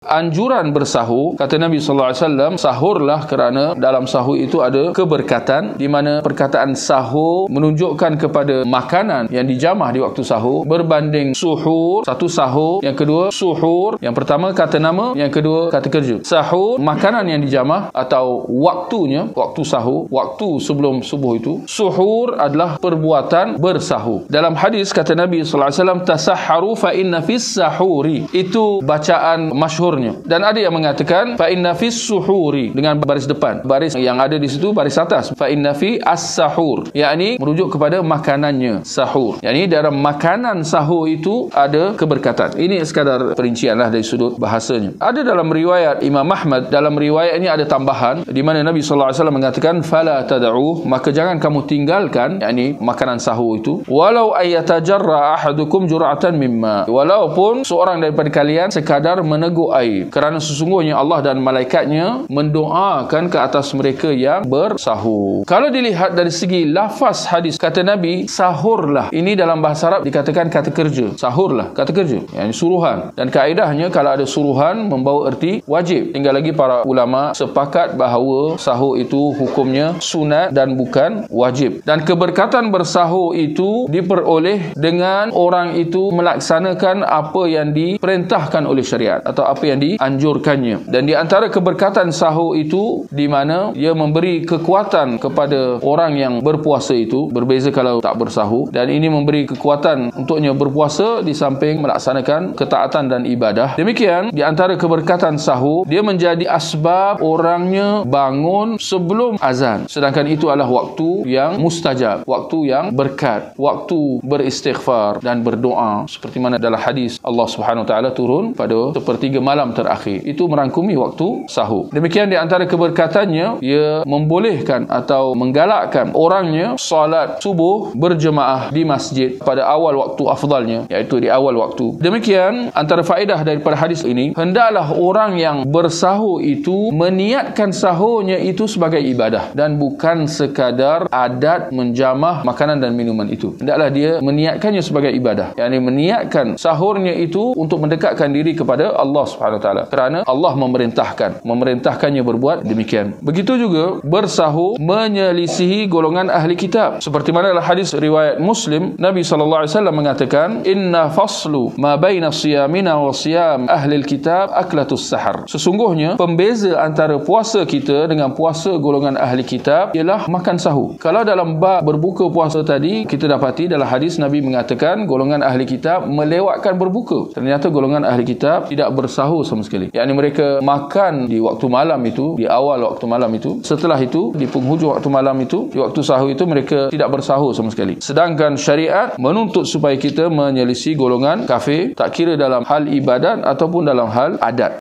anjuran bersahur, kata Nabi sallallahu alaihi wasallam, sahurlah kerana dalam sahur itu ada keberkatan, di mana perkataan sahur menunjukkan kepada makanan yang dijamah di waktu sahur berbanding suhur, satu sahur, yang kedua suhur, yang pertama kata nama, yang kedua kata kerja. Sahur makanan yang dijamah atau waktunya, waktu sahur, waktu sebelum subuh itu. Suhur adalah perbuatan bersahur. Dalam hadis kata Nabi sallallahu alaihi wasallam, tasahharu fa inna fis sahuri, itu bacaan masyhurnya. Dan ada yang mengatakan fa inna fis suhuri dengan baris depan, baris yang ada di situ baris atas, fa inna fi as-sahur, yakni merujuk kepada makanannya sahur, yakni dalam makanan sahur itu ada keberkatan. Ini sekadar perincianlah dari sudut bahasanya. Ada dalam riwayat Imam Ahmad, dalam riwayat ini ada tambahan di mana Nabi sallallahu alaihi wasallam mengatakan fala tad'u, maka jangan kamu tinggalkan, yakni makanan sahur itu, walau ayatajarra ahadukum jur'atan mimma, walaupun seorang daripada kalian sekadar meneguk air, kerana sesungguhnya Allah dan malaikatnya mendoakan ke atas mereka yang bersahur. Kalau dilihat dari segi lafaz hadis, kata Nabi sahurlah, ini dalam bahasa Arab dikatakan kata kerja. Sahurlah kata kerja, yang suruhan, dan kaedahnya kalau ada suruhan membawa erti wajib. Tinggal lagi para ulama sepakat bahawa sahur itu hukumnya sunat dan bukan wajib, dan keberkatan bersahur itu diperoleh dengan orang itu melaksanakan apa yang diperintahkan oleh syariat atau apa yang dianjurkannya. Dan di antara keberkatan sahur itu di mana ia memberi kekuatan kepada orang yang berpuasa itu, berbeza kalau tak bersahur, dan ini memberi kekuatan untuknya berpuasa di samping melaksanakan ketaatan dan ibadah. Demikian di antara keberkatan sahur, dia menjadi asbab orangnya bangun sebelum azan, sedangkan itu adalah waktu yang mustajab, waktu yang berkat, waktu beristighfar dan berdoa, seperti mana dalam hadis Allah Subhanahu Wa Taala turun pada sepertiga malam terakhir, itu merangkumi waktu sahur. Demikian di antara keberkatannya, ia membolehkan atau menggalakkan orangnya solat subuh berjemaah di masjid pada awal waktu afdalnya, iaitu di awal waktu. Demikian antara faedah daripada hadis ini, hendaklah orang yang bersahur itu meniatkan sahurnya itu sebagai ibadah dan bukan sekadar adat menjamah makanan dan minuman itu. Hendaklah dia meniatkannya sebagai ibadah, yakni meniatkan sahurnya itu untuk mendekatkan diri kepada Allah Subhanahu Wa Taala, kerana Allah memerintahkannya berbuat demikian. Begitu juga bersahur menyelisihi golongan ahli kitab, seperti mana dalam hadis riwayat Muslim, Nabi sallallahu alaihi wasallam mengatakan, inna faslu ma baina siyamina wa siyam ahli kitab aklatus sahar, sesungguhnya pembeza antara puasa kita dengan puasa golongan ahli kitab ialah makan sahur. Kalau dalam bab berbuka puasa tadi, kita dapati dalam hadis Nabi mengatakan golongan ahli kitab melewatkan berbuka. Ternyata golongan ahli kitab tidak bersahur sama sekali, yakni mereka makan di waktu malam itu, di awal waktu malam itu, setelah itu di penghujung waktu malam itu, di waktu sahur itu mereka tidak bersahur sama sekali. Sedangkan syariat menuntut supaya kita menyelisih golongan kafir, tak kira dalam hal ibadat ataupun dalam hal adat.